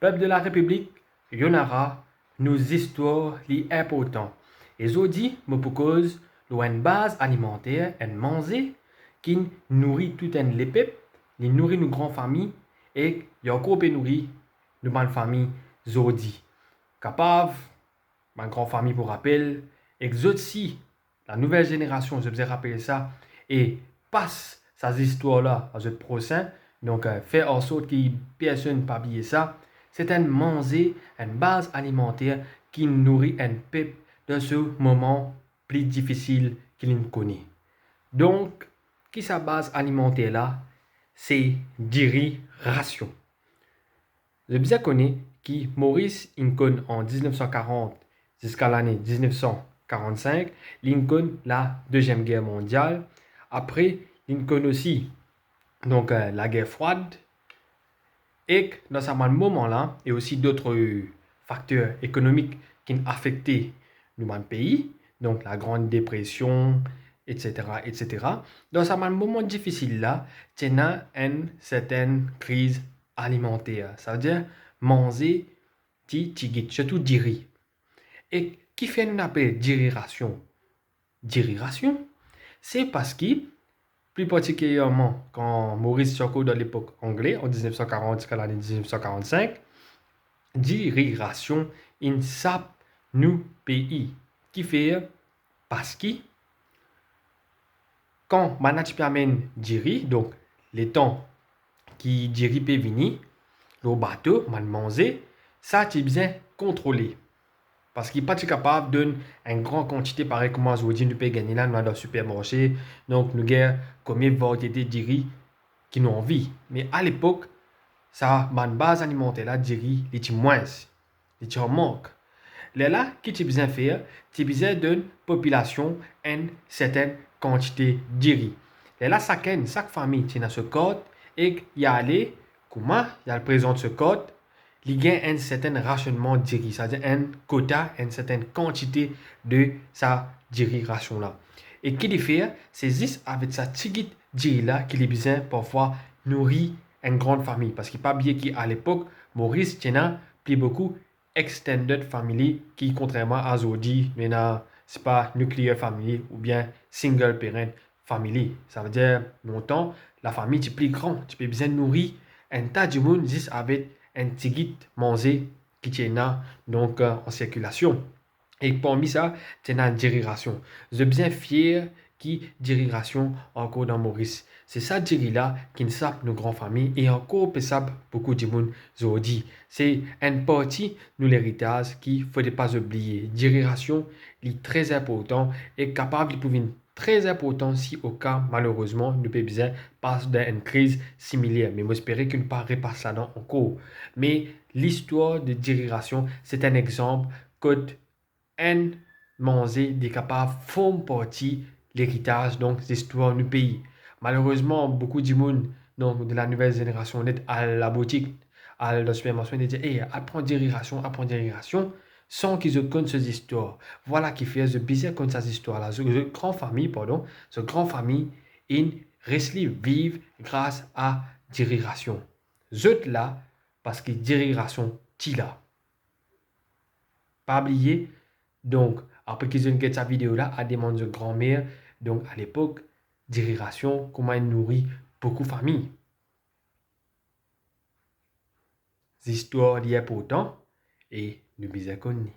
Peuple de la République, Yonara, nos histoires li importantes. Et aujourd'hui, me propose une base alimentaire, une manger qui nourrit tout un les peuples, qui nourrit nos grandes familles et qui encore peut nourrir nos grandes familles aujourd'hui. Capable, ma grande famille pour rappel, et si la nouvelle génération, je vous rappeler ça, et passe ces histoires-là à ce prochain, donc faire en sorte que personne ne pas oublier ça, c'est un manger, une base alimentaire qui nourrit un peuple dans ce moment plus difficile qu'il connaît. Donc, qui sa base alimentaire là, c'est diri ration. Je bien connais qui Maurice Lincoln en 1940 jusqu'à l'année 1945, Lincoln la Deuxième Guerre mondiale, après Lincoln aussi, donc la guerre froide, et dans ce moment-là, et aussi d'autres facteurs économiques qui ont affecté notre pays, donc la Grande Dépression, etc., etc. Dans ce moment difficile-là, il y a une certaine crise alimentaire. Ça veut dire manger, surtout du riz. Et qui fait nous appeler diriration? Diriration, c'est parce que, plus particulièrement quand Maurice Choco dans l'époque anglaise, en 1940 jusqu'à l'année 1945, diriration in sap nous pays. Qui fait parce que quand manach amène diri, donc les temps qui diri peut venir, le bateau, man manger, ça tu bien contrôlé. Parce qu'il n'est pas capable de donner une grande quantité, pareil comme aujourd'hui, nous pouvons gagner là, nous dans le supermarché. Donc, nous avons combien de variétés de riz qui nous envie. Mais à l'époque, ça, ma base alimentaire là, de riz, il est moins, il est manque. Là, qu'est-ce que tu besoin faire? Tu besoin d'une population une certaine quantité de riz. Là, chaque famille, tu as ce code et il y a allé, comment? Il y a le présent de ce code. Il y a un certain rationnement de riz, c'est-à-dire un quota, une certaine quantité de sa ration là. Et qui fait, c'est juste avec sa petite riz là qu'il est besoin parfois nourrir une grande famille. Parce qu'il n'est pas bien qu'à l'époque, Maurice tient plus beaucoup extended family qui, contrairement à aujourd'hui, c'est pas nuclear family ou bien single parent family. Ça veut dire, longtemps, la famille est plus grande. Tu peux besoin nourrir un tas de monde juste avec un petit manger qui est là, donc en circulation. Et parmi ça, tu as une diriration. Je suis bien fier qui diriration encore dans Maurice. C'est ça diri-là qui ne sape nos grandes familles et encore peut sape beaucoup de monde aujourd'hui. C'est une partie de l'héritage qu'il ne faut pas oublier. Diriration est très important et capable de pouvoir très important si au cas malheureusement nous peut besoin passer dans une crise similaire. Mais j'espère qu'il ne pas repasser ça dans encore. Mais l'histoire de diriration, c'est un exemple que un manger des capables font partie de l'héritage, donc l'histoire du pays. Malheureusement, beaucoup de monde donc, de la nouvelle génération est à la boutique, à la supermarché, et dit hey, apprends dérivation, sans qu'ils connaissent ces histoires. Voilà qui fait ce bizarre comme ces histoires-là. Ce grande famille, pardon, ce grande famille, ils restent vivre grâce à dérivation. Zut là, parce que dérivation, tu là. Pas oublier, donc, après qu'ils ont regardé cette vidéo-là, à demander de grand-mère, donc à l'époque, diriration, comment elle nourrit beaucoup de familles. L'histoire d'hier pourtant, et nous bien connus.